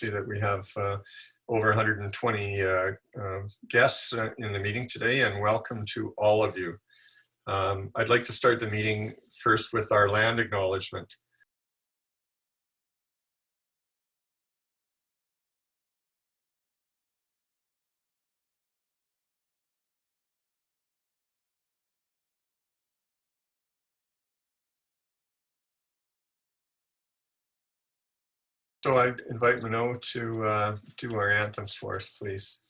See that we have over 120 guests in the meeting today, and welcome to all of you. I'd like to start the meeting first with our land acknowledgement. So I invite Mano to do our anthems for us, please.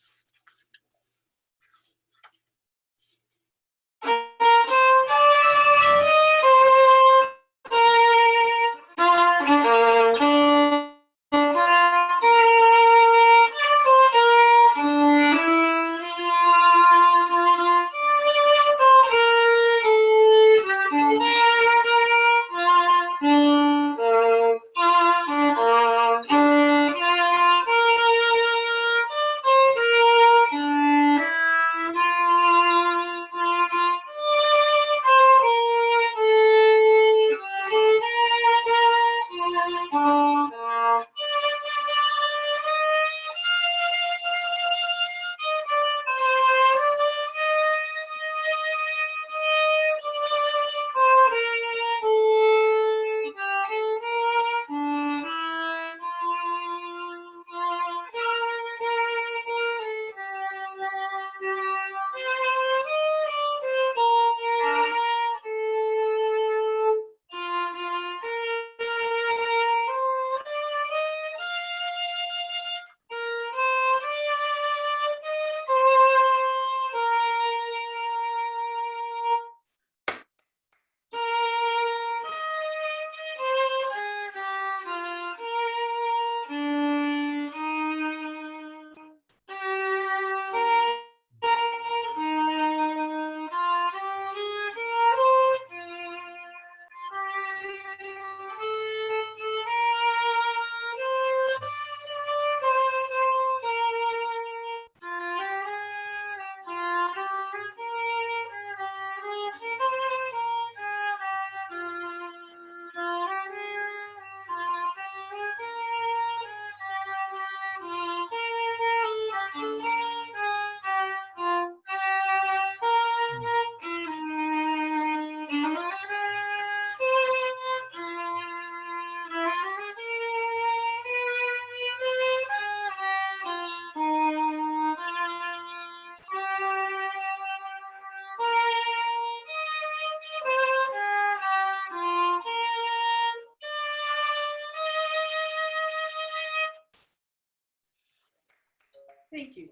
Thank you.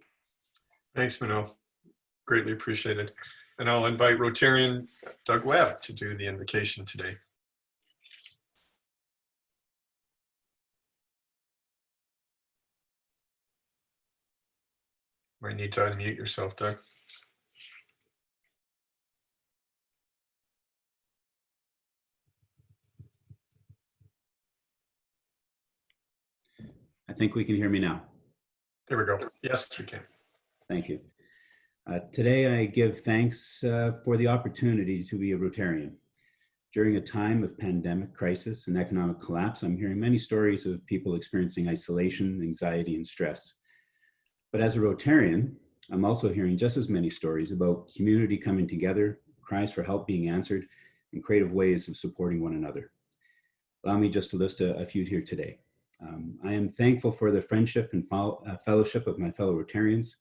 Thanks, Mano. Greatly appreciated. And I'll invite Rotarian Doug Webb to do the invocation today. Might need to unmute yourself, Doug. I think we can hear me now. There we go. Yes, we can. Thank you. Today I give thanks for the opportunity to be a Rotarian. During a time of pandemic crisis and economic collapse, I'm hearing many stories of people experiencing isolation, anxiety, and stress. But as a Rotarian, I'm also hearing just as many stories about community coming together, cries for help being answered, and creative ways of supporting one another. Allow me just to list a few here today. I am thankful for the friendship and fellowship of my fellow Rotarians.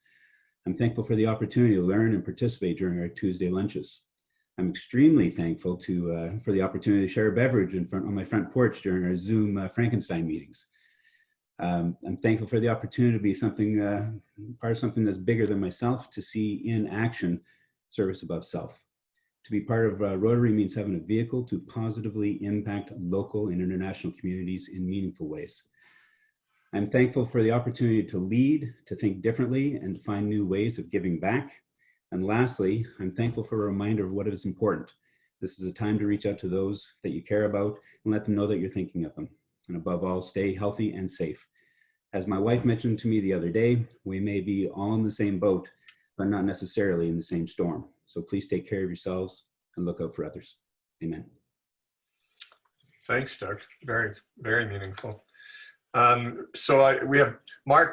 I'm thankful for the opportunity to learn and participate during our Tuesday lunches. I'm extremely thankful for the opportunity to share a beverage on my front porch during our Zoom Frankenstein meetings. I'm thankful for the opportunity to be part of something that's bigger than myself, to see in action service above self. To be part of Rotary means having a vehicle to positively impact local and international communities in meaningful ways. I'm thankful for the opportunity to lead, to think differently, and to find new ways of giving back. And lastly, I'm thankful for a reminder of what is important. This is a time to reach out to those that you care about and let them know that you're thinking of them. And above all, stay healthy and safe. As my wife mentioned to me the other day, we may be all in the same boat, but not necessarily in the same storm. So please take care of yourselves and look out for others. Amen. Thanks, Doug. Very, very meaningful. We have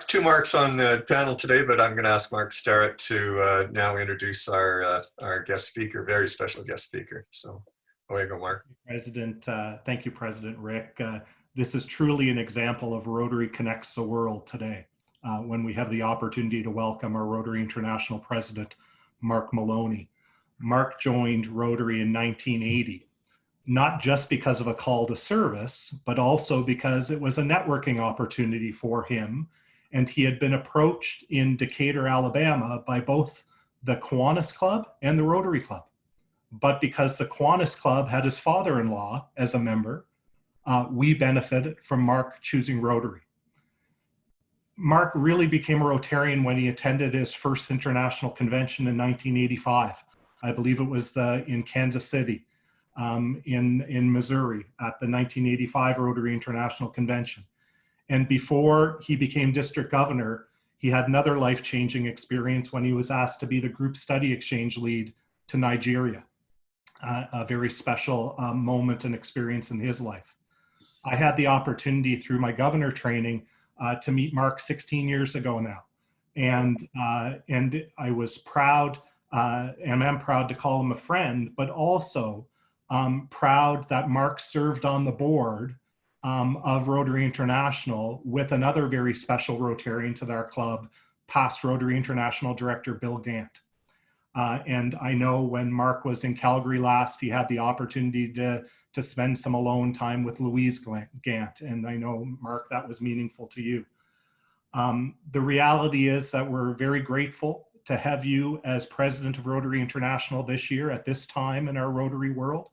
two Marks on the panel today, but I'm going to ask Mark Starrett to now introduce our guest speaker, very special guest speaker. So away you go, Mark. President, thank you, President Rick. This is truly an example of Rotary Connects the World today, when we have the opportunity to welcome our Rotary International President, Mark Maloney. Mark joined Rotary in 1980. Not just because of a call to service, but also because it was a networking opportunity for him. And he had been approached in Decatur, Alabama by both the Kiwanis Club and the Rotary Club. But because the Kiwanis Club had his father-in-law as a member, we benefited from Mark choosing Rotary. Mark really became a Rotarian when he attended his first international convention in 1985. I believe it was in Kansas City. In Missouri at the 1985 Rotary International Convention. And before he became district governor, he had another life-changing experience when he was asked to be the group study exchange lead to Nigeria. A very special moment and experience in his life. I had the opportunity through my governor training to meet Mark 16 years ago now. And I was proud, and I'm proud to call him a friend, but also proud that Mark served on the board of Rotary International with another very special Rotarian to our club, past Rotary International Director Bill Gant. And I know when Mark was in Calgary last, he had the opportunity to spend some alone time with Louise Gant. And I know, Mark, that was meaningful to you. The reality is that we're very grateful to have you as president of Rotary International this year at this time in our Rotary world.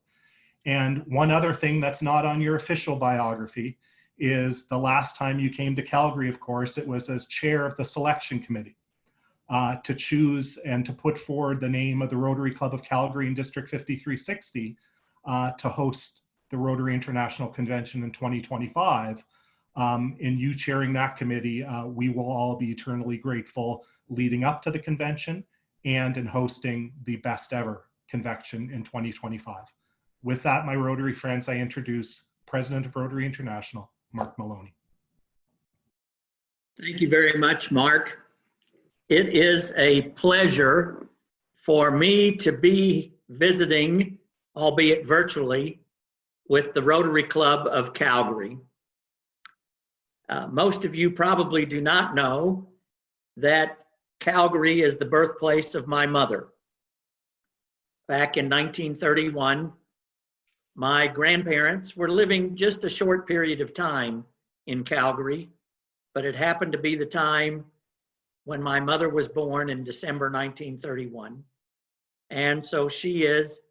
And one other thing that's not on your official biography is the last time you came to Calgary, of course, it was as chair of the selection committee to choose and to put forward the name of the Rotary Club of Calgary in District 5360 to host the Rotary International Convention in 2025. In you chairing that committee, we will all be eternally grateful leading up to the convention and in hosting the best ever convention in 2025. With that, my Rotary friends, I introduce President of Rotary International, Mark Maloney. Thank you very much, Mark. It is a pleasure for me to be visiting, albeit virtually, with the Rotary Club of Calgary. Most of you probably do not know that Calgary is the birthplace of my mother. Back in 1931, my grandparents were living just a short period of time in Calgary, but it happened to be the time when my mother was born in December 1931. And so she is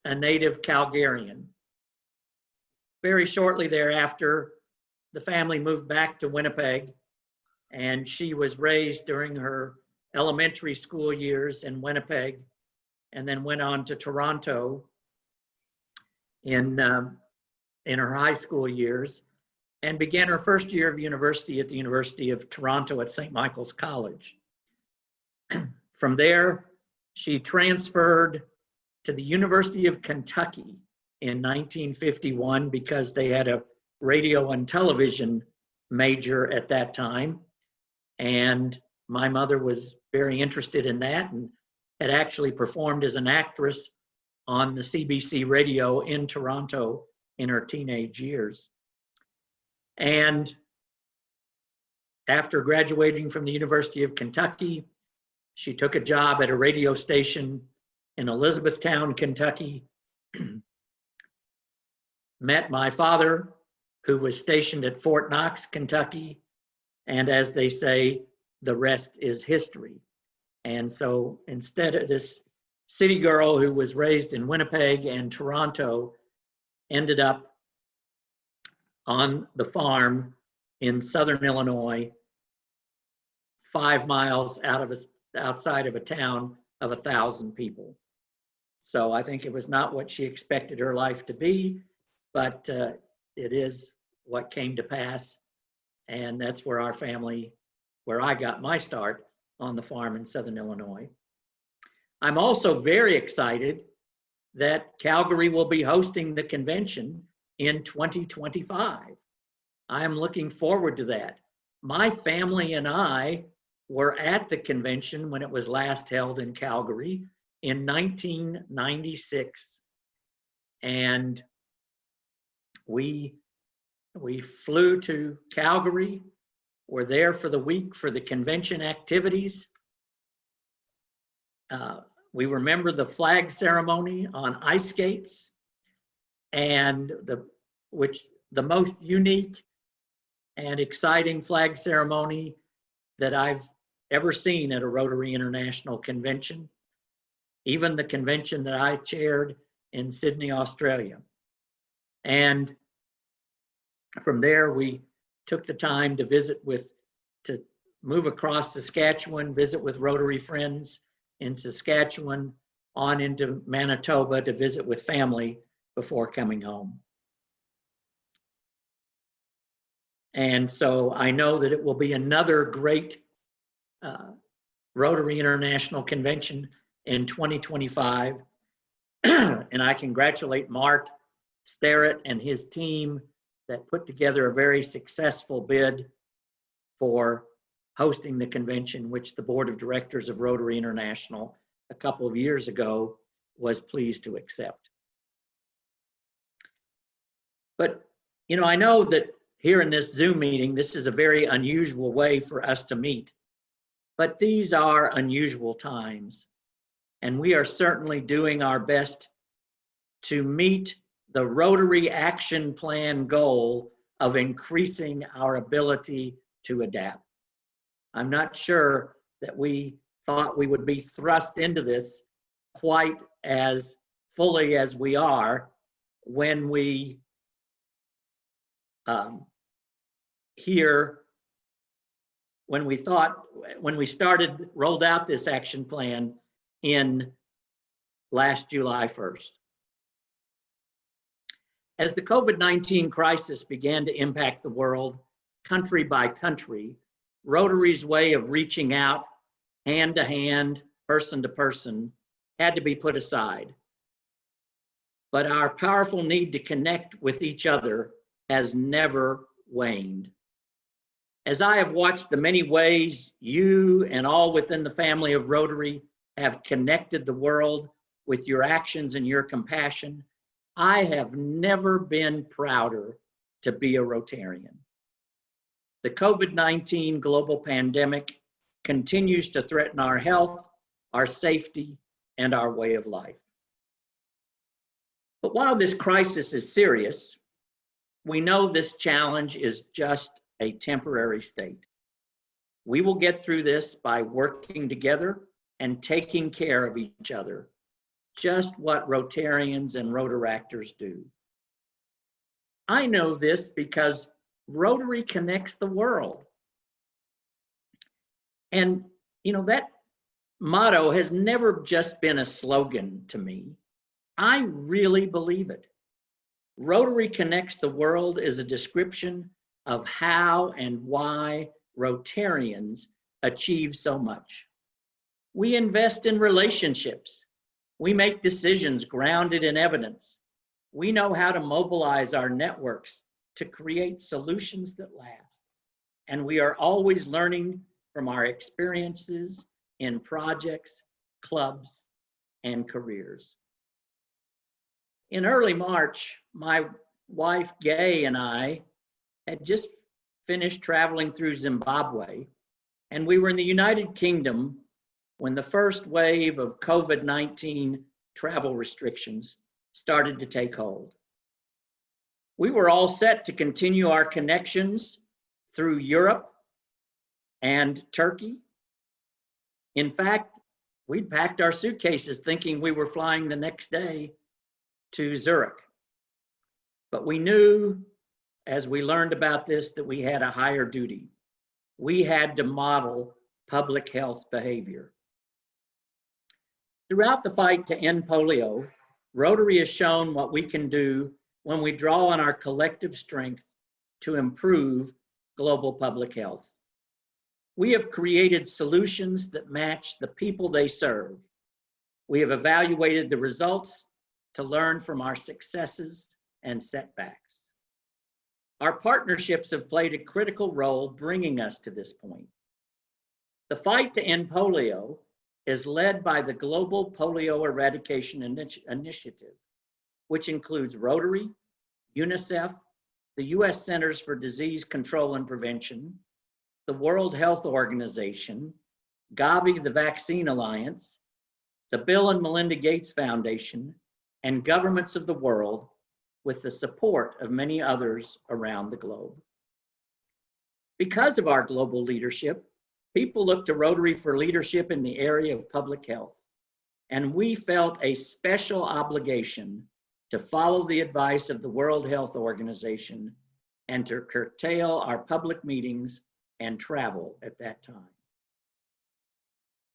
a native Calgarian. Very shortly thereafter, the family moved back to Winnipeg, and she was raised during her elementary school years in Winnipeg, and then went on to Toronto in her high school years, and began her first year of university at the University of Toronto at St. Michael's College. From there, she transferred to the University of Kentucky in 1951 because they had a radio and television major at that time. And my mother was very interested in that and had actually performed as an actress on the CBC radio in Toronto in her teenage years. And after graduating from the University of Kentucky, she took a job at a radio station in Elizabethtown, Kentucky, met my father, who was stationed at Fort Knox, Kentucky, and as they say, the rest is history. And so instead of this city girl who was raised in Winnipeg and Toronto, ended up on the farm in southern Illinois, 5 miles outside of a town of 1,000 people. So I think it was not what she expected her life to be, but it is what came to pass. And that's where where I got my start on the farm in southern Illinois. I'm also very excited that Calgary will be hosting the convention in 2025. I am looking forward to that. My family and I were at the convention when it was last held in Calgary in 1996. And we flew to Calgary. We're there for the week for the convention activities. We remember the flag ceremony on ice skates, and the most unique and exciting flag ceremony that I've ever seen at a Rotary International convention, even the convention that I chaired in Sydney, Australia. And from there, we took the time to move across Saskatchewan, visit with Rotary friends in Saskatchewan, on into Manitoba to visit with family before coming home. And so I know that it will be another great Rotary International Convention in 2025. And I congratulate Mark Starrett and his team that put together a very successful bid for hosting the convention, which the Board of Directors of Rotary International a couple of years ago was pleased to accept. But, you know, I know that here in this Zoom meeting, this is a very unusual way for us to meet, but these are unusual times. And we are certainly doing our best to meet the Rotary Action Plan goal of increasing our ability to adapt. I'm not sure that we thought we would be thrust into this quite as fully as we are when we rolled out this action plan in last July 1st. As the COVID-19 crisis began to impact the world, country by country, Rotary's way of reaching out hand to hand, person to person, had to be put aside. But our powerful need to connect with each other has never waned. As I have watched the many ways you and all within the family of Rotary have connected the world with your actions and your compassion, I have never been prouder to be a Rotarian. The COVID-19 global pandemic continues to threaten our health, our safety, and our way of life. But while this crisis is serious, we know this challenge is just a temporary state. We will get through this by working together and taking care of each other, just what Rotarians and Rotaractors do. I know this because Rotary connects the world. And, you know, that motto has never just been a slogan to me. I really believe it. Rotary connects the world is a description of how and why Rotarians achieve so much. We invest in relationships. We make decisions grounded in evidence. We know how to mobilize our networks to create solutions that last. And we are always learning from our experiences in projects, clubs, and careers. In early March, my wife Gay and I had just finished traveling through Zimbabwe, and we were in the United Kingdom when the first wave of COVID-19 travel restrictions started to take hold. We were all set to continue our connections through Europe and Turkey. In fact, we'd packed our suitcases thinking we were flying the next day to Zurich. But we knew, as we learned about this, that we had a higher duty. We had to model public health behavior. Throughout the fight to end polio, Rotary has shown what we can do when we draw on our collective strength to improve global public health. We have created solutions that match the people they serve. We have evaluated the results to learn from our successes and setbacks. Our partnerships have played a critical role bringing us to this point. The fight to end polio is led by the Global Polio Eradication Initiative, which includes Rotary, UNICEF, the U.S. Centers for Disease Control and Prevention, the World Health Organization, Gavi, the Vaccine Alliance, the Bill and Melinda Gates Foundation, and governments of the world, with the support of many others around the globe. Because of our global leadership, people look to Rotary for leadership in the area of public health, and we felt a special obligation to follow the advice of the World Health Organization and to curtail our public meetings and travel at that time.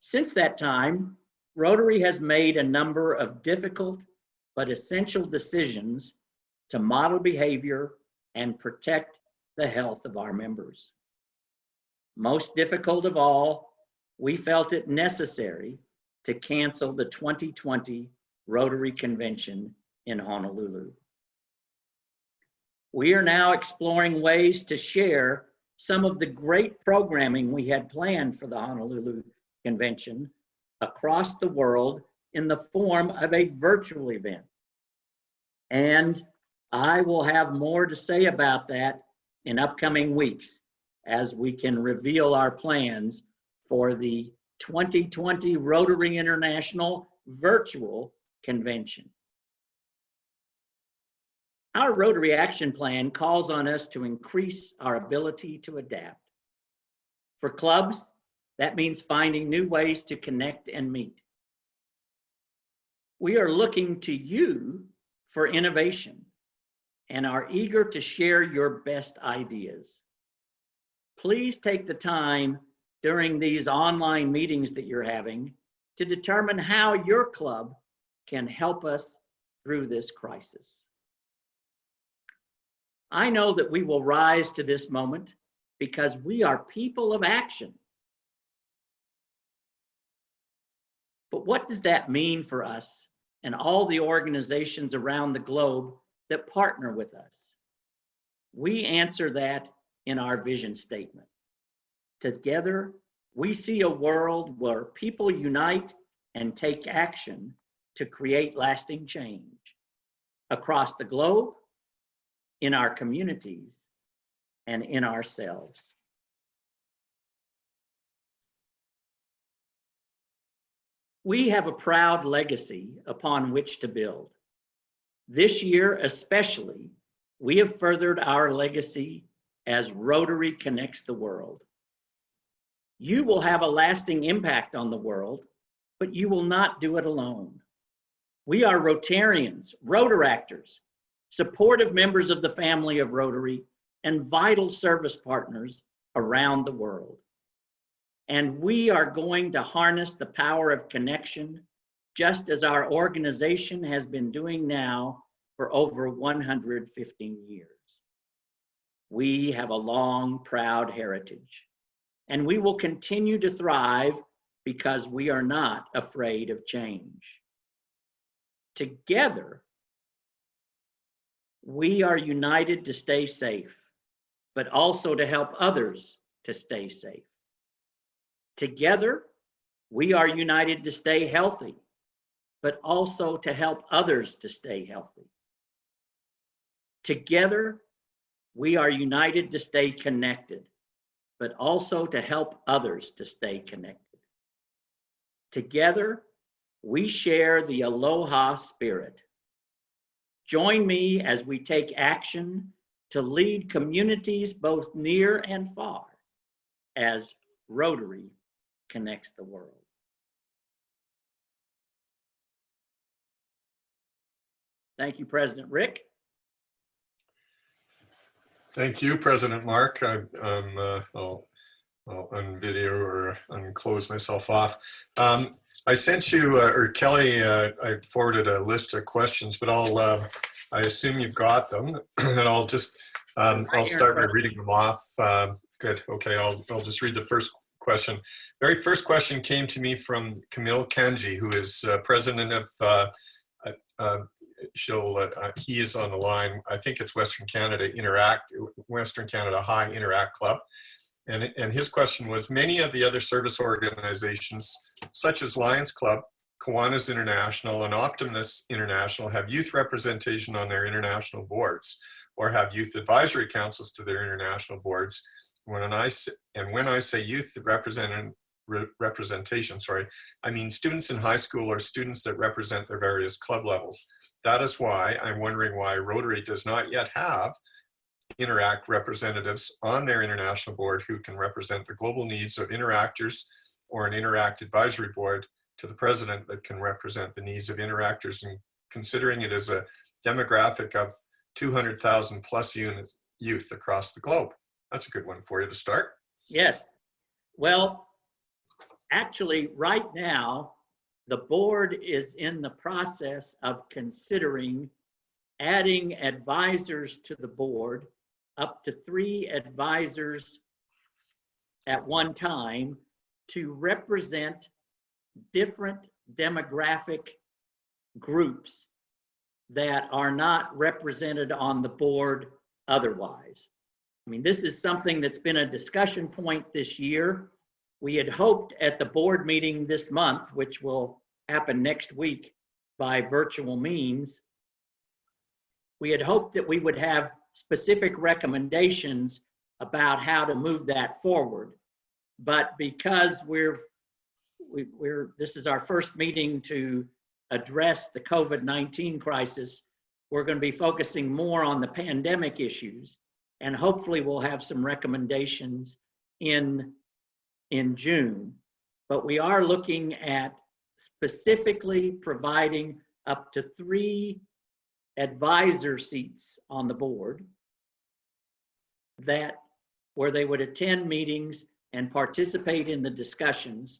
Since that time, Rotary has made a number of difficult but essential decisions to model behavior and protect the health of our members. Most difficult of all, we felt it necessary to cancel the 2020 Rotary Convention in Honolulu. We are now exploring ways to share some of the great programming we had planned for the Honolulu Convention across the world in the form of a virtual event. And I will have more to say about that in upcoming weeks as we can reveal our plans for the 2020 Rotary International Virtual Convention. Our Rotary Action Plan calls on us to increase our ability to adapt. For clubs, that means finding new ways to connect and meet. We are looking to you for innovation and are eager to share your best ideas. Please take the time during these online meetings that you're having to determine how your club can help us through this crisis. I know that we will rise to this moment because we are people of action. But what does that mean for us and all the organizations around the globe that partner with us? We answer that in our vision statement. Together, we see a world where people unite and take action to create lasting change across the globe, in our communities, and in ourselves. We have a proud legacy upon which to build. This year especially, we have furthered our legacy as Rotary connects the world. You will have a lasting impact on the world, but you will not do it alone. We are Rotarians, Rotaractors, supportive members of the family of Rotary, and vital service partners around the world. And we are going to harness the power of connection, just as our organization has been doing now for over 115 years. We have a long, proud heritage, and we will continue to thrive because we are not afraid of change. Together, we are united to stay safe, but also to help others to stay safe. Together, we are united to stay healthy, but also to help others to stay healthy. Together, we are united to stay connected, but also to help others to stay connected. Together, we share the Aloha spirit. Join me as we take action to lead communities both near and far as Rotary connects the world. Thank you, President Rick. Thank you, President Mark. I'll unvideo or unclose myself off. I sent you, or Kelly, I forwarded a list of questions, but I assume you've got them, and I'll just, I'll start by reading them off. Good, okay, I'll just read the first question. Very first question came to me from Camille Kanji, who is president of he is on the line. I think it's Western Canada High Interact Club. And his question was, many of the other service organizations, such as Lions Club, Kiwanis International, and Optimus International, have youth representation on their international boards, or have youth advisory councils to their international boards. When I say youth representation, I mean students in high school or students that represent their various club levels. That is why I'm wondering why Rotary does not yet have Interact representatives on their international board who can represent the global needs of interactors, or an Interact advisory board to the president that can represent the needs of interactors, and considering it as a demographic of 200,000 plus youth across the globe. That's a good one for you to start. Yes. Well, actually, right now, the board is in the process of considering adding advisors to the board, up to 3 advisors at one time, to represent different demographic groups that are not represented on the board otherwise. I mean, this is something that's been a discussion point this year. We had hoped at the board meeting this month, which will happen next week by virtual means, we had hoped that we would have specific recommendations about how to move that forward. But because this is our first meeting to address the COVID-19 crisis, we're going to be focusing more on the pandemic issues, and hopefully we'll have some recommendations in June. But we are looking at specifically providing up to 3 advisor seats on the board where they would attend meetings and participate in the discussions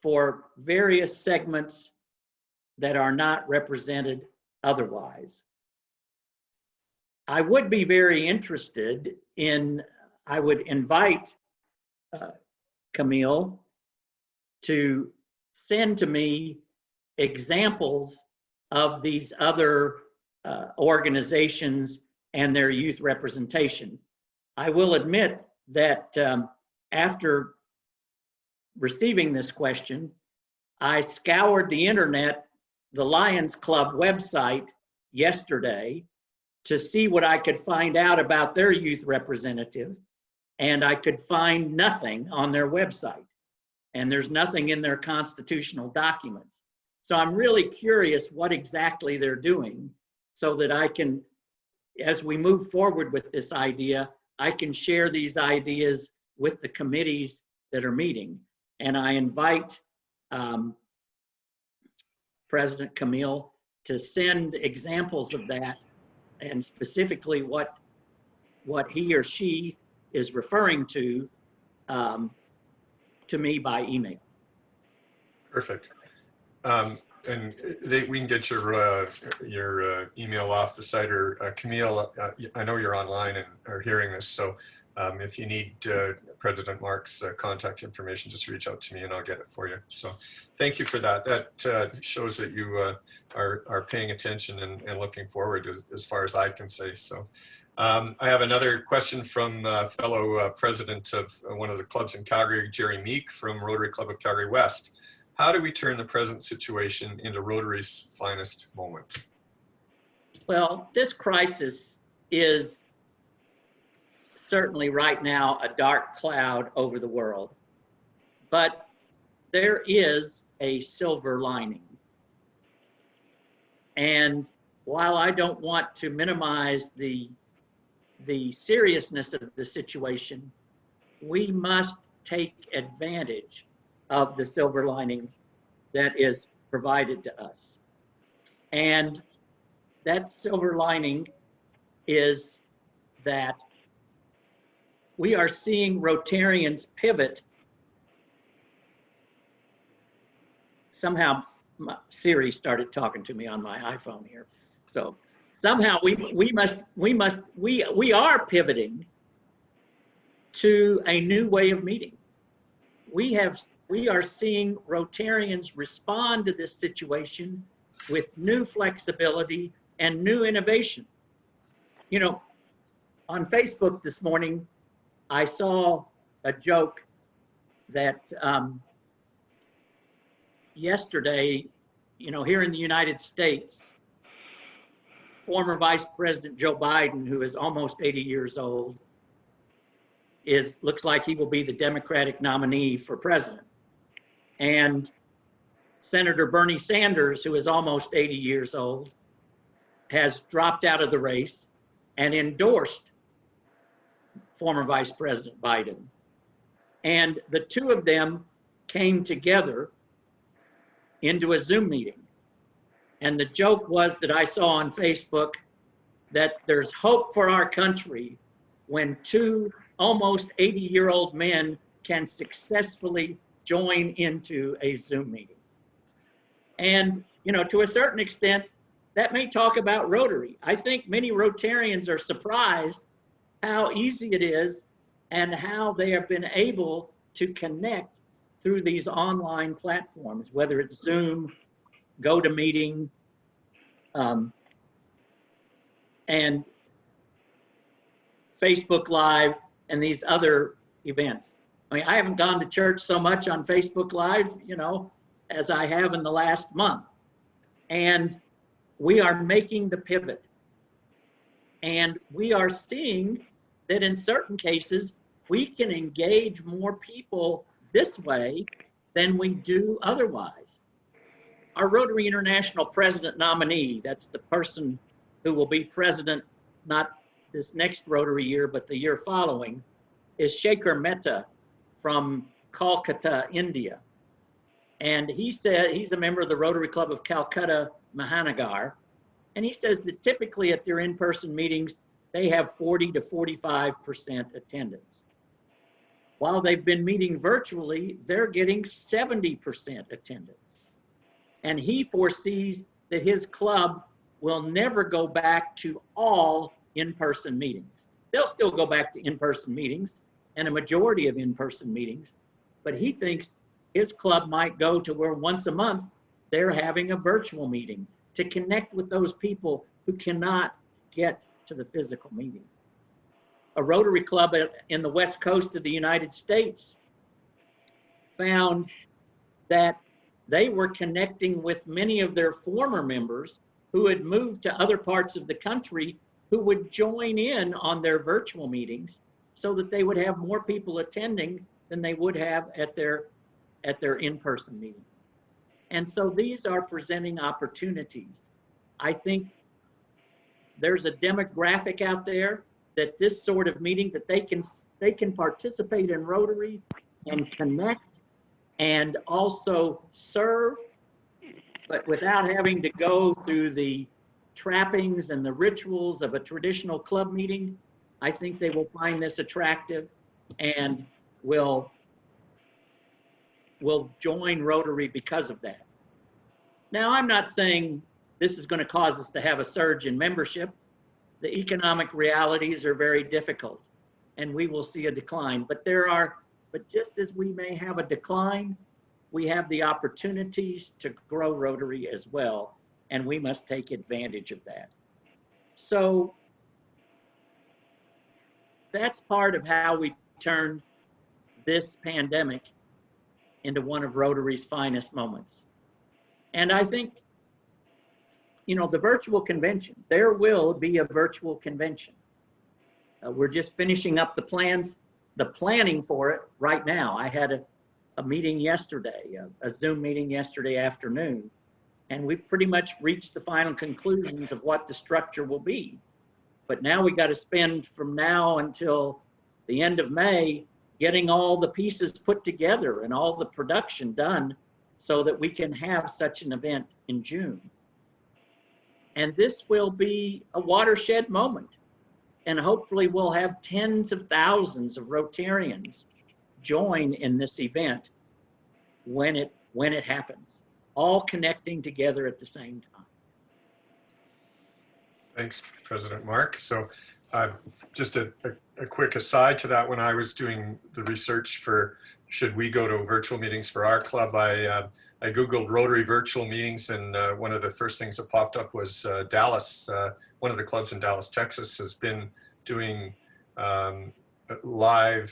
for various segments that are not represented otherwise. I would be very interested I would invite Camille to send to me examples of these other organizations and their youth representation. I will admit that after receiving this question, I scoured the internet, the Lions Club website yesterday, to see what I could find out about their youth representative, and I could find nothing on their website, and there's nothing in their constitutional documents. So I'm really curious what exactly they're doing, so that I can, as we move forward with this idea, I can share these ideas with the committees that are meeting. And I invite President Camille to send examples of that, and specifically what he or she is referring to me by email. Perfect. And we can get your email off the site, or Camille, I know you're online and are hearing this, so if you need President Mark's contact information, just reach out to me and I'll get it for you. So thank you for that. That shows that you are paying attention and looking forward, as far as I can say. So I have another question from fellow president of one of the clubs in Calgary, Jerry Meek from Rotary Club of Calgary West. How do we turn the present situation into Rotary's finest moment? Well, this crisis is certainly right now a dark cloud over the world, but there is a silver lining. And while I don't want to minimize the seriousness of the situation, we must take advantage of the silver lining that is provided to us. And that silver lining is that we are seeing Rotarians pivot. Somehow Siri started talking to me on my iPhone here. So somehow we are pivoting to a new way of meeting. We are seeing Rotarians respond to this situation with new flexibility, and new innovation. You know, on Facebook this morning, I saw a joke that yesterday, you know, here in the United States, former Vice President Joe Biden, who is almost 80 years old, looks like he will be the Democratic nominee for president. And Senator Bernie Sanders, who is almost 80 years old, has dropped out of the race and endorsed former Vice President Biden. And the two of them came together into a Zoom meeting. And the joke was that I saw on Facebook that there's hope for our country when two almost 80-year-old men can successfully join into a Zoom meeting. And, you know, to a certain extent, that may talk about Rotary. I think many Rotarians are surprised how easy it is and how they have been able to connect through these online platforms, whether it's Zoom, GoToMeeting, and Facebook Live, and these other events. I mean, I haven't gone to church so much on Facebook Live, you know, as I have in the last month. And we are making the pivot. And we are seeing that in certain cases, we can engage more people this way than we do otherwise. Our Rotary International President nominee, that's the person who will be president, not this next Rotary year, but the year following, is Shekhar Mehta from Kolkata, India. And he said, he's a member of the Rotary Club of Calcutta, Mahanagar. And he says that typically at their in-person meetings, they have 40 to 45% attendance. While they've been meeting virtually, they're getting 70% attendance. And he foresees that his club will never go back to all in-person meetings. They'll still go back to in-person meetings and a majority of in-person meetings, but he thinks his club might go to where once a month they're having a virtual meeting to connect with those people who cannot get to the physical meeting. A Rotary Club in the West Coast of the United States found that they were connecting with many of their former members who had moved to other parts of the country who would join in on their virtual meetings so that they would have more people attending than they would have at their in-person meetings. And so these are presenting opportunities. I think there's a demographic out there that this sort of meeting, that they can participate in Rotary and connect and also serve, but without having to go through the trappings and the rituals of a traditional club meeting. I think they will find this attractive and will join Rotary because of that. Now, I'm not saying this is going to cause us to have a surge in membership. The economic realities are very difficult and we will see a decline, but just as we may have a decline, we have the opportunities to grow Rotary as well, and we must take advantage of that. So that's part of how we turned this pandemic into one of Rotary's finest moments. And I think, you know, the virtual convention, there will be a virtual convention. We're just finishing up the planning for it right now. I had a meeting yesterday, a Zoom meeting yesterday afternoon, and we've pretty much reached the final conclusions of what the structure will be. But now we got to spend from now until the end of May getting all the pieces put together and all the production done so that we can have such an event in June. And this will be a watershed moment. And hopefully we'll have tens of thousands of Rotarians join in this event when it happens, all connecting together at the same time. Thanks, President Mark. So just a quick aside to that, when I was doing the research for should we go to virtual meetings for our club? I Googled Rotary virtual meetings, and one of the first things that popped up was Dallas. One of the clubs in Dallas, Texas, has been doing live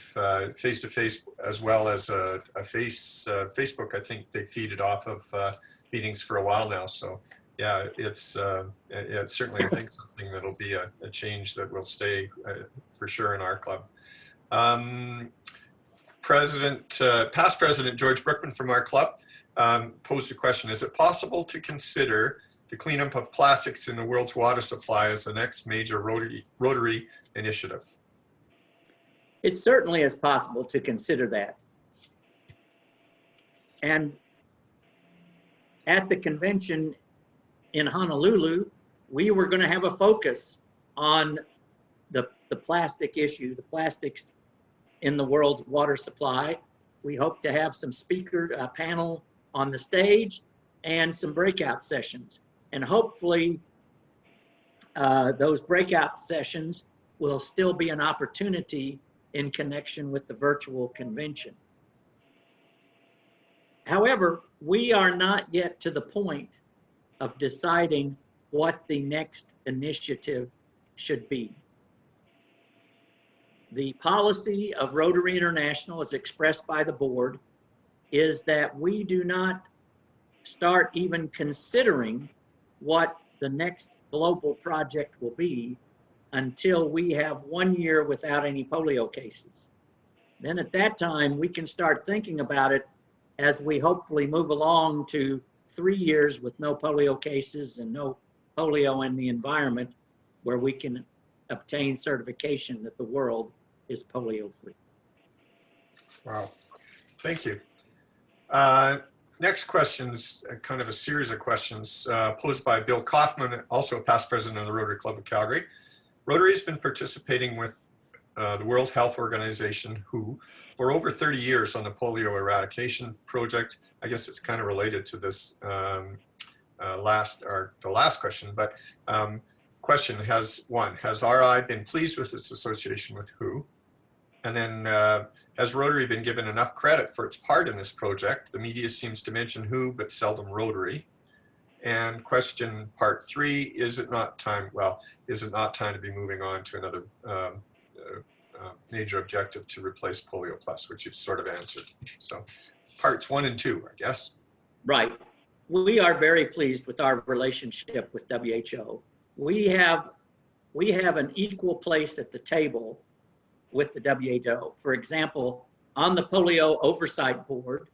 face-to-face as well as Facebook. I think they feed it off of meetings for a while now. So yeah, it's certainly, I think, something that'll be a change that will stay for sure in our club. Past President George Brookman from our club posed a question: is it possible to consider the cleanup of plastics in the world's water supply as the next major Rotary initiative? It certainly is possible to consider that. And at the convention in Honolulu, we were going to have a focus on the plastic issue, the plastics in the world's water supply. We hope to have some speaker panel on the stage and some breakout sessions. And hopefully those breakout sessions will still be an opportunity in connection with the virtual convention. However, we are not yet to the point of deciding what the next initiative should be. The policy of Rotary International, as expressed by the board, is that we do not start even considering what the next global project will be until we have 1 year without any polio cases. Then at that time, we can start thinking about it as we hopefully move along to 3 years with no polio cases and no polio in the environment, where we can obtain certification that the world is polio free. Wow, thank you. Next question's kind of a series of questions posed by Bill Kaufman, also a past president of the Rotary Club of Calgary. Rotary has been participating with the World Health Organization, WHO, for over 30 years on the polio eradication project. I guess it's kind of related to this the last question, but question has RI been pleased with its association with WHO? And then has Rotary been given enough credit for its part in this project? The media seems to mention WHO, but seldom Rotary. And question part 3, is it not time to be moving on to another major objective to replace polio plus, which you've sort of answered. So parts 1 and 2, I guess. Right. We are very pleased with our relationship with WHO. We have an equal place at the table with the WHO. For example, on the polio oversight board,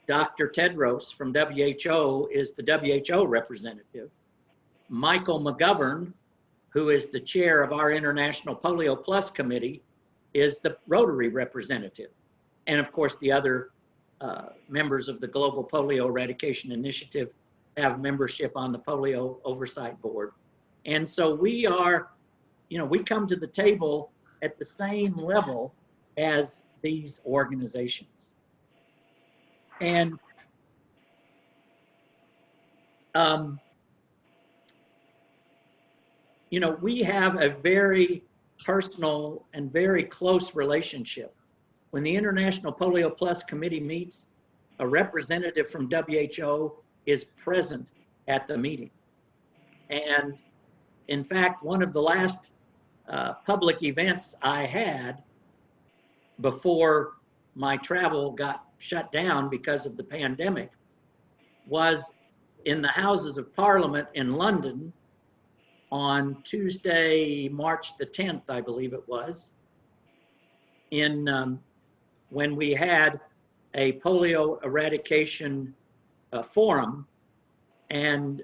Dr. Tedros from WHO is the WHO representative. Michael McGovern, who is the chair of our International Polio Plus Committee, is the Rotary representative. And of course, the other members of the Global Polio Eradication Initiative have membership on the Polio Oversight Board. And so we are, we come to the table at the same level as these organizations. And we have a very personal and very close relationship. When the International Polio Plus Committee meets, a representative from WHO is present at the meeting. And in fact, one of the last public events I had before my travel got shut down because of the pandemic was in the Houses of Parliament in London on Tuesday, March the 10th, I believe it was, when we had a polio eradication forum. And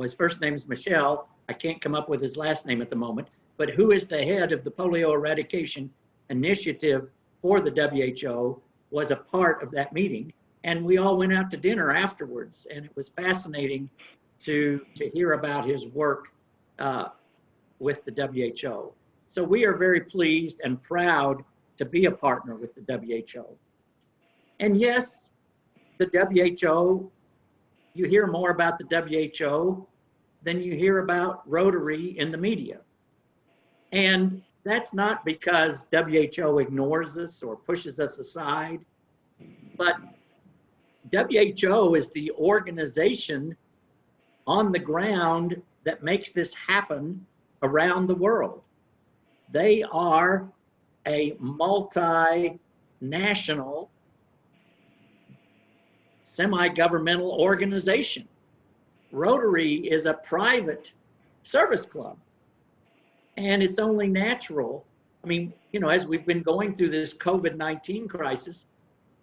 his first name's Michel. I can't come up with his last name at the moment, but who is the head of the polio eradication initiative for the WHO, was a part of that meeting. And we all went out to dinner afterwards, and it was fascinating to hear about his work with the WHO. So we are very pleased and proud to be a partner with the WHO. And yes, the WHO, you hear more about the WHO than you hear about Rotary in the media. And That's not because WHO ignores us or pushes us aside, but WHO is the organization on the ground that makes this happen around the world. They are a multinational, semi-governmental organization. Rotary is a private service club. And it's only natural. I mean, you know, as we've been going through this COVID-19 crisis,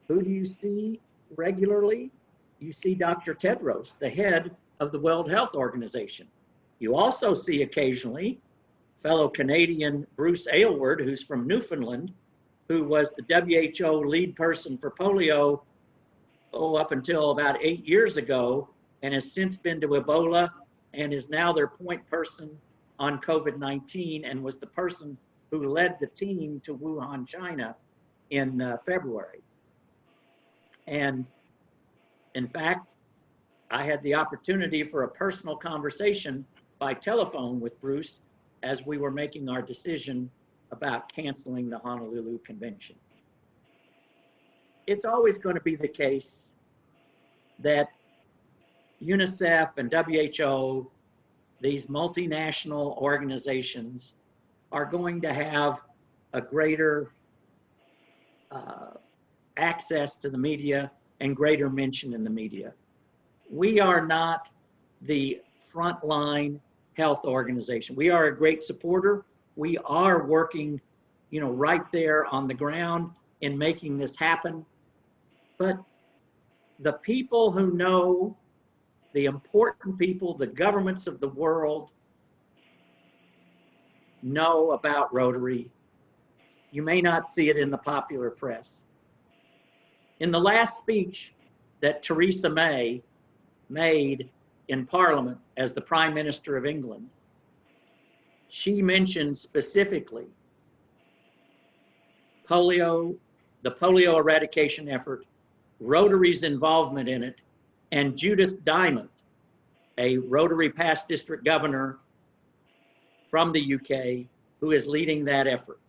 who do you see regularly? You see Dr. Tedros, the head of the World Health Organization. You also see occasionally fellow Canadian Bruce Aylward, who's from Newfoundland, who was the WHO lead person for polio up until about 8 years ago, and has since been to Ebola and is now their point person on COVID-19 and was the person who led the team to Wuhan, China in February. And in fact, I had the opportunity for a personal conversation by telephone with Bruce as we were making our decision about canceling the Honolulu Convention. It's always going to be the case that UNICEF and WHO, these multinational organizations, are going to have a greater access to the media and greater mention in the media. We are not the frontline health organization. We are a great supporter. We are working, you know, right there on the ground in making this happen. But the people who know, the important people, the governments of the world know about Rotary. You may not see it in the popular press. In the last speech that Theresa May made in Parliament as the Prime Minister of England, she mentioned specifically polio, the polio eradication effort, Rotary's involvement in it, and Judith Diamond, a Rotary past district governor from the UK, who is leading that effort.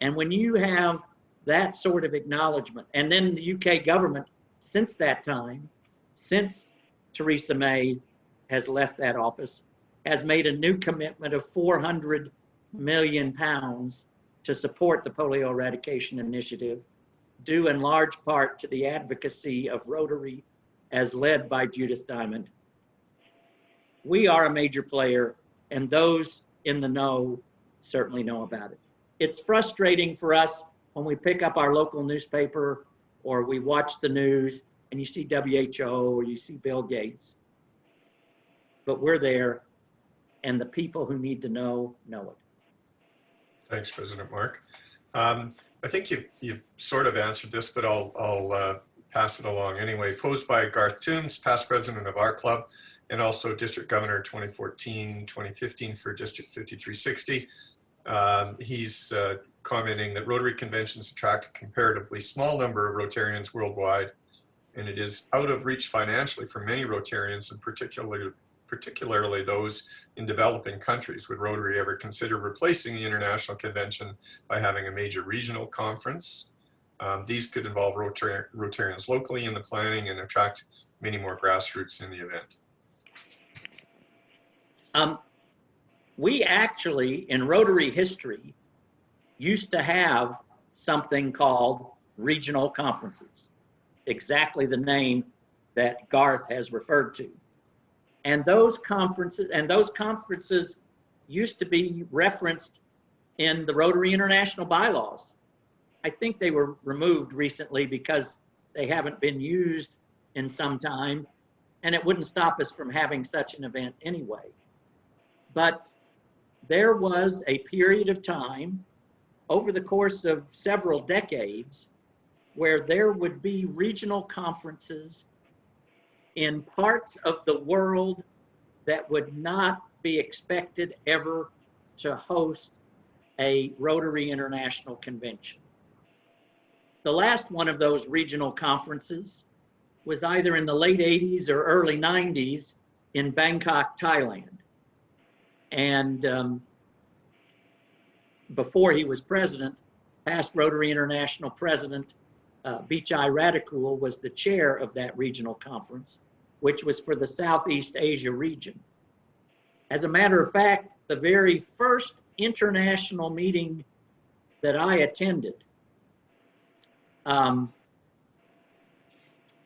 And when you have that sort of acknowledgement, and then the UK government, since that time, since Theresa May has left that office, has made a new commitment of £400 million to support the polio eradication initiative, due in large part to the advocacy of Rotary as led by Judith Diamond. We are a major player, and those in the know certainly know about it. It's frustrating for us when we pick up our local newspaper or we watch the news and you see WHO or you see Bill Gates. But we're there, and the people who need to know it. Thanks, President Mark. I think you've sort of answered this, but I'll pass it along anyway. Posed by Garth Toombs, past president of our club, and also District Governor 2014-2015 for District 5360. He's commenting that Rotary conventions attract a comparatively small number of Rotarians worldwide, and it is out of reach financially for many Rotarians, and particularly those in developing countries. Would Rotary ever consider replacing the International Convention by having a major regional conference? These could involve Rotarians locally in the planning and attract many more grassroots in the event. We actually, in Rotary history, used to have something called regional conferences, exactly the name that Garth has referred to. And those conferences used to be referenced in the Rotary International bylaws. I think they were removed recently because they haven't been used in some time, and it wouldn't stop us from having such an event anyway. But there was a period of time over the course of several decades where there would be regional conferences in parts of the world that would not be expected ever to host a Rotary International Convention. The last one of those regional conferences was either in the late 80s or early 90s in Bangkok, Thailand. And before he was president, past Rotary International president, Bichai Radikul was the chair of that regional conference, which was for the Southeast Asia region. As a matter of fact, the very first international meeting that I attended, and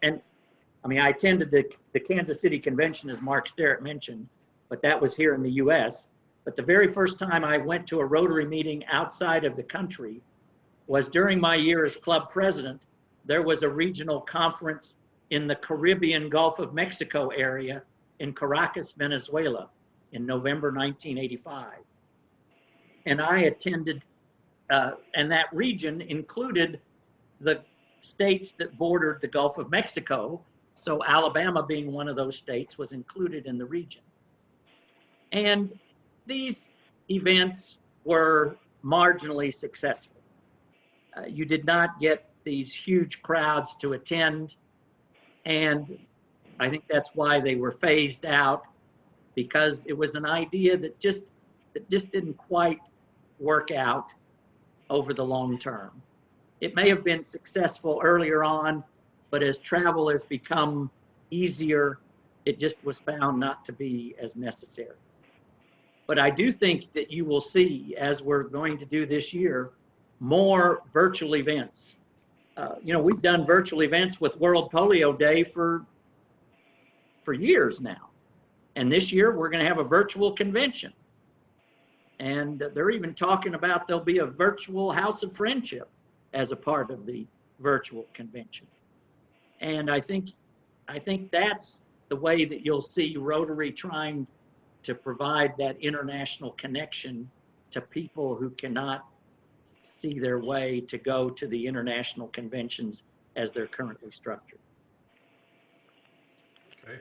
I mean, I attended the Kansas City Convention, as Mark Sterrett mentioned, but that was here in the US. But the very first time I went to a Rotary meeting outside of the country was during my year as club president. There was a regional conference in the Caribbean Gulf of Mexico area in Caracas, Venezuela in November 1985. And I attended, and that region included the states that bordered the Gulf of Mexico. So Alabama, being one of those states, was included in the region. And these events were marginally successful. You did not get these huge crowds to attend, and I think that's why they were phased out, because it was an idea that just didn't quite work out over the long term. It may have been successful earlier on, but as travel has become easier, it just was found not to be as necessary. But I do think that you will see, as we're going to do this year, more virtual events. You know, we've done virtual events with World Polio Day for years now. And this year we're going to have a virtual convention. And they're even talking about there'll be a virtual House of Friendship as a part of the virtual convention. And I think that's the way that you'll see Rotary trying to provide that international connection to people who cannot see their way to go to the international conventions as they're currently structured. Okay.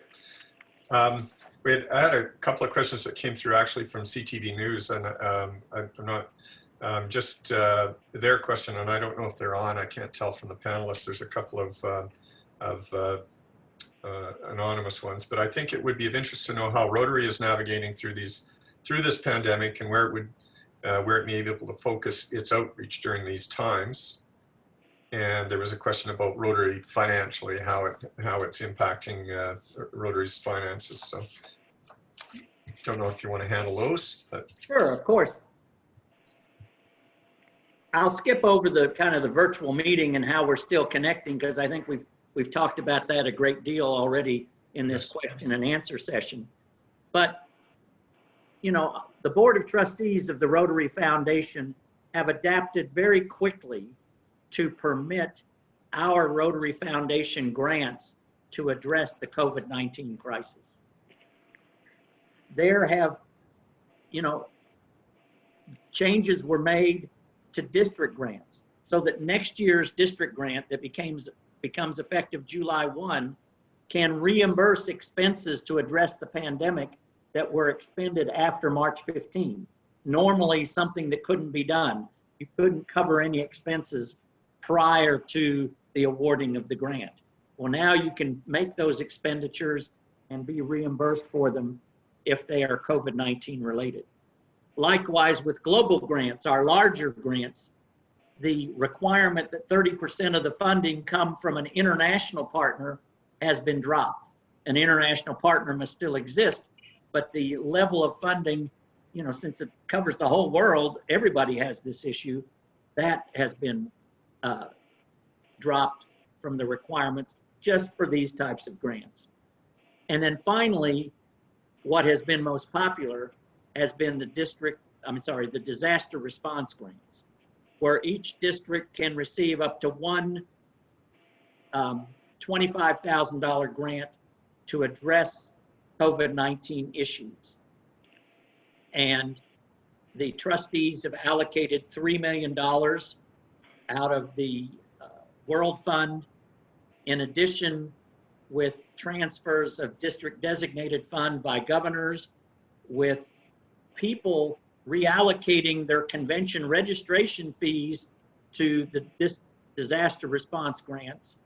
I had a couple of questions that came through actually from CTV News, and I'm not just their question, and I don't know if they're on. I can't tell from the panelists. There's a couple of anonymous ones, but I think it would be of interest to know how Rotary is navigating through this pandemic, and where it may be able to focus its outreach during these times. And there was a question about Rotary financially, how it's impacting Rotary's finances. So I don't know if you want to handle those. But. Sure, of course. I'll skip over the kind of the virtual meeting and how we're still connecting, because I think we've talked about that a great deal already in this question and answer session. But you know, the Board of Trustees of the Rotary Foundation have adapted very quickly to permit our Rotary Foundation grants to address the COVID-19 crisis. There have, you know, changes were made to district grants so that next year's district grant that becomes effective July 1 can reimburse expenses to address the pandemic that were expended after March 15. Normally something that couldn't be done. You couldn't cover any expenses prior to the awarding of the grant. Well, now you can make those expenditures and be reimbursed for them if they are COVID-19 related. Likewise with global grants, our larger grants, the requirement that 30% of the funding come from an international partner has been dropped. An international partner must still exist, but the level of funding, you know, since it covers the whole world, everybody has this issue, that has been dropped from the requirements just for these types of grants. And then finally, what has been most popular has been the disaster response grants, where each district can receive up to one $25,000 grant to address COVID-19 issues. And the trustees have allocated $3 million out of the World Fund, in addition with transfers of district designated fund by governors, with people reallocating their convention registration fees to this disaster response grants,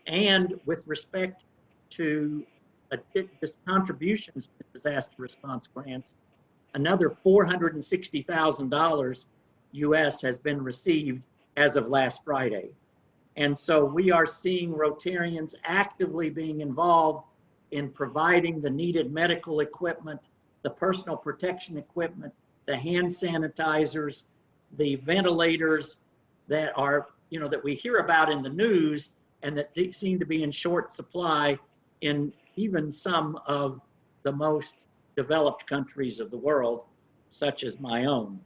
and with respect to contributions to disaster response grants, another $460,000 US has been received as of last Friday. And so we are seeing Rotarians actively being involved in providing the needed medical equipment, the personal protection equipment, the hand sanitizers, the ventilators that are, that we hear about in the news and that seem to be in short supply in even some of the most developed countries of the world, such as my own.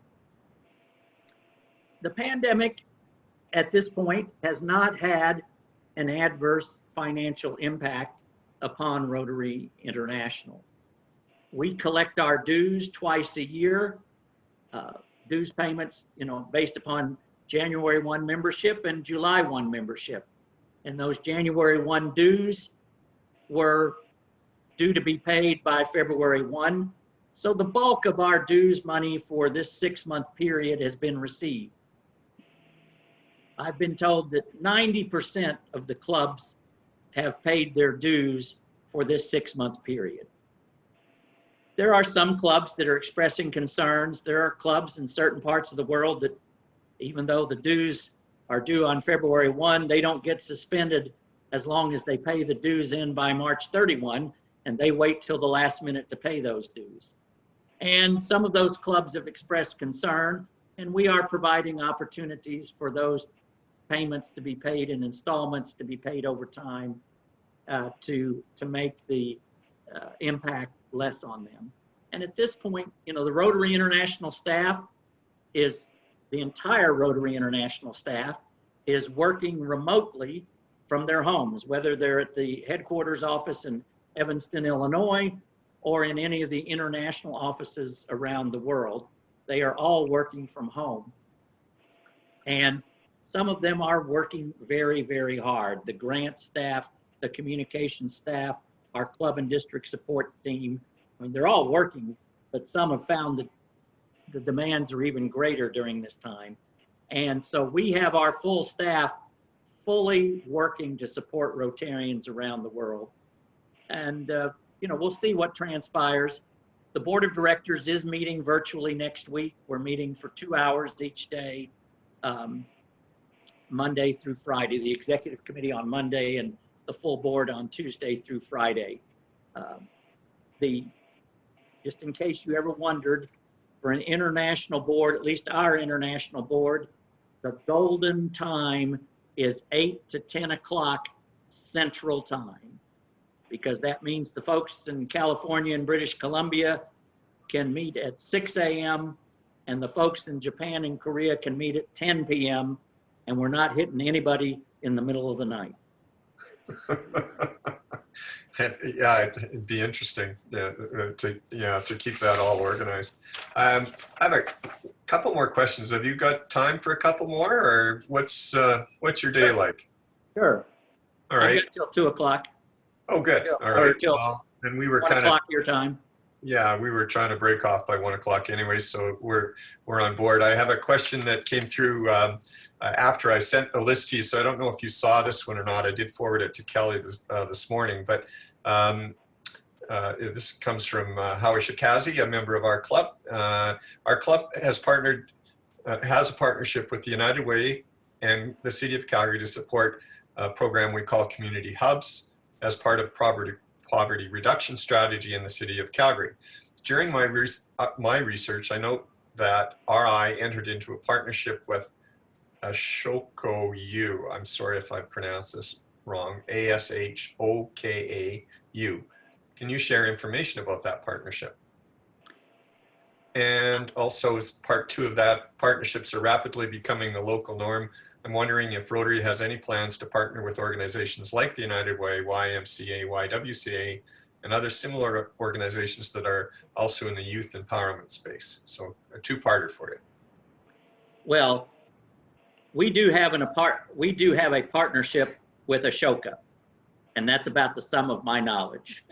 The pandemic at this point has not had an adverse financial impact upon Rotary International. We collect our dues twice a year, dues payments, based upon January 1 membership and July 1 membership. And those January 1 dues were due to be paid by February 1. So the bulk of our dues money for this 6-month period has been received. I've been told that 90% of the clubs have paid their dues for this 6-month period. There are some clubs that are expressing concerns. There are clubs in certain parts of the world that, even though the dues are due on February 1, they don't get suspended as long as they pay the dues in by March 31, and they wait till the last minute to pay those dues. And some of those clubs have expressed concern, and we are providing opportunities for those payments to be paid in installments, to be paid over time, to make the impact less on them. And at this point, the Rotary International staff the entire Rotary International staff is working remotely from their homes, whether they're at the headquarters office in Evanston, Illinois, or in any of the international offices around the world. They are all working from home. And some of them are working very, very hard. The grant staff, the communication staff, our club and district support team, they're all working, but some have found that the demands are even greater during this time. And so we have our full staff fully working to support Rotarians around the world. And, we'll see what transpires. The board of directors is meeting virtually next week. We're meeting for 2 hours each day, Monday through Friday, the executive committee on Monday and the full board on Tuesday through Friday. Just in case you ever wondered, for an international board, at least our international board, the golden time is 8 to 10 o'clock Central Time, because that means the folks in California and British Columbia can meet at 6 a.m. and the folks in Japan and Korea can meet at 10 p.m. and we're not hitting anybody in the middle of the night. Yeah, it'd be interesting to keep that all organized. I have a couple more questions. Have you got time for a couple more, or what's your day like? Sure. All right. I've got till 2 o'clock. Oh, good. All Or right. till Well, and we were 1 kind of, o'clock your time. yeah, we were trying to break off by 1 o'clock anyway, so we're on board. I have a question that came through after I sent the list to you, so I don't know if you saw this one or not. I did forward it to Kelly this morning, but this comes from Howie Shikazi, a member of our club. Our club has a partnership with the United Way and the City of Calgary to support a program we call Community Hubs as part of poverty reduction strategy in the City of Calgary. During my research, I note that RI entered into a partnership with Ashoka U. I'm sorry if I pronounced this wrong. ASHOKAU. Can you share information about that partnership? And also, as part 2 of that, partnerships are rapidly becoming the local norm. I'm wondering if Rotary has any plans to partner with organizations like the United Way, YMCA, YWCA, and other similar organizations that are also in the youth empowerment space. So a 2-parter for you. Well, we do have a partnership with Ashoka, and that's about the sum of my knowledge.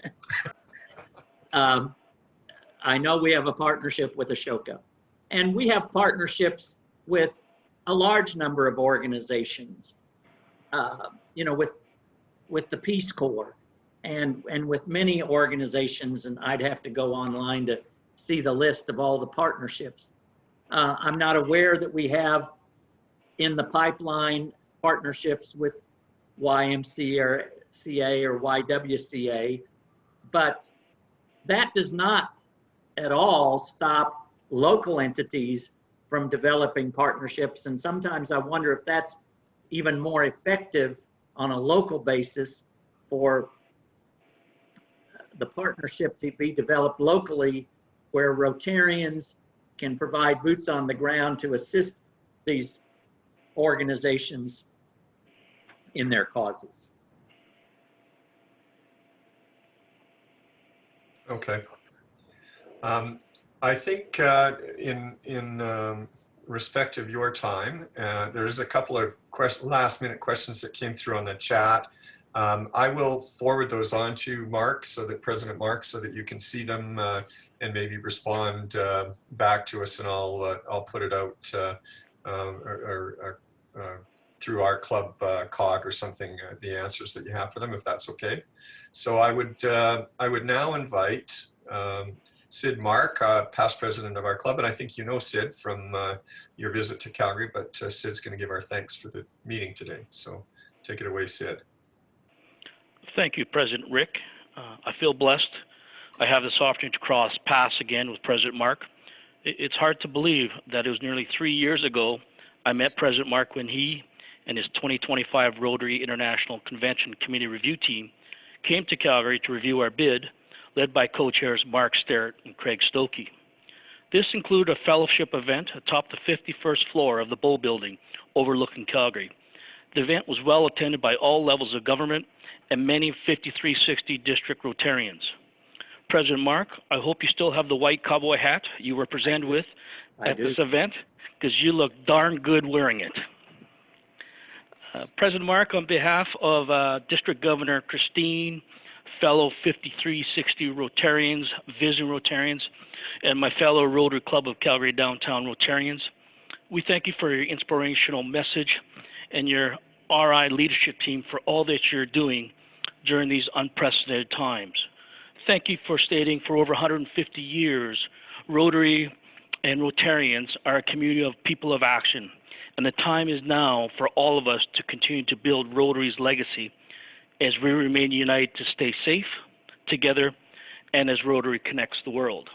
I know we have a partnership with Ashoka, and we have partnerships with a large number of organizations, with the Peace Corps and with many organizations, and I'd have to go online to see the list of all the partnerships. I'm not aware that we have in the pipeline partnerships with YMCA or YWCA, but that does not at all stop local entities from developing partnerships. And sometimes I wonder if that's even more effective on a local basis for the partnership to be developed locally, where Rotarians can provide boots on the ground to assist these organizations in their causes. Okay. I think in respect of your time, there's a couple of last minute questions that came through on the chat. I will forward those on to Mark, President Mark, so that you can see them and maybe respond back to us, and I'll put it out through our club cog or something, the answers that you have for them, if that's okay. So I would now invite Sid Mark, past president of our club, and I think you know Sid from your visit to Calgary, but Sid's going to give our thanks for the meeting today. So take it away, Sid. Thank you, President Rick. I feel blessed. I have this opportunity to cross paths again with President Mark. It's hard to believe that it was nearly 3 years ago I met President Mark when he and his 2025 Rotary International Convention Committee Review Team came to Calgary to review our bid, led by co-chairs Mark Sterrett and Craig Stokey. This included a fellowship event atop the 51st floor of the Bull Building overlooking Calgary. The event was well attended by all levels of government and many 5360 district Rotarians. President Mark, I hope you still have the white cowboy hat you were presented with at this event, because you look darn good wearing it. President Mark, on behalf of District Governor Christine, fellow 5360 Rotarians, visiting Rotarians, and my fellow Rotary Club of Calgary Downtown Rotarians, we thank you for your inspirational message and your RI leadership team for all that you're doing during these unprecedented times. Thank you for stating for over 150 years, Rotary and Rotarians are a community of people of action, and the time is now for all of us to continue to build Rotary's legacy as we remain united to stay safe, together, and as Rotary connects the world.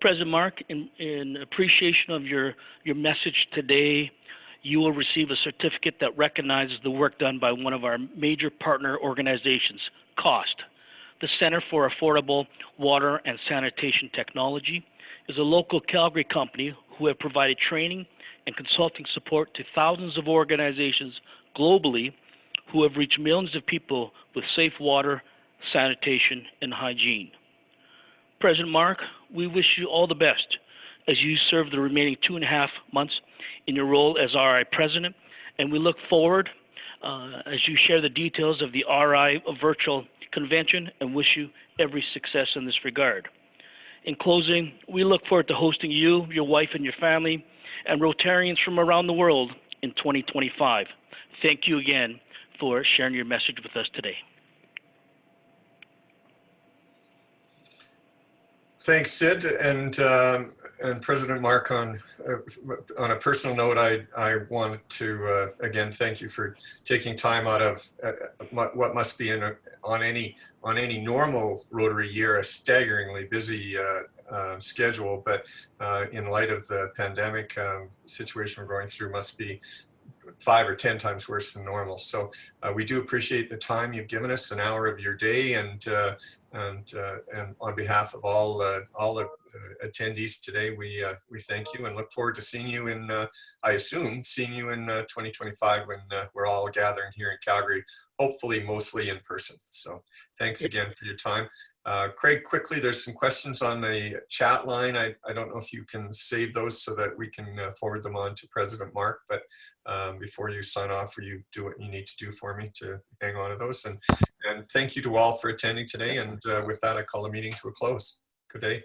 President Mark, in appreciation of your message today, you will receive a certificate that recognizes the work done by one of our major partner organizations, COST. The Center for Affordable Water and Sanitation Technology is a local Calgary company who have provided training and consulting support to thousands of organizations globally who have reached millions of people with safe water, sanitation, and hygiene. President Mark, we wish you all the best as you serve the remaining 2.5 months in your role as RI President, and we look forward as you share the details of the RI virtual convention, and wish you every success in this regard. In closing, we look forward to hosting you, your wife, and your family, and Rotarians from around the world in 2025. Thank you again for sharing your message with us today. Thanks, Sid, and President Mark. On a personal note, I want to again thank you for taking time out of what must be on any normal Rotary year a staggeringly busy schedule, but in light of the pandemic situation we're going through, must be 5 or 10 times worse than normal. So we do appreciate the time you've given us, an hour of your day, and on behalf of all the attendees today, we thank you and look forward to seeing you in, I assume, seeing you in 2025 when we're all gathering here in Calgary, hopefully mostly in person. So thanks again for your time. Craig, quickly, there's some questions on the chat line. I don't know if you can save those so that we can forward them on to President Mark, but before you sign off, will you do what you need to do for me to hang on to those? And thank you to all for attending today. And with that, I call the meeting to a close. Good day.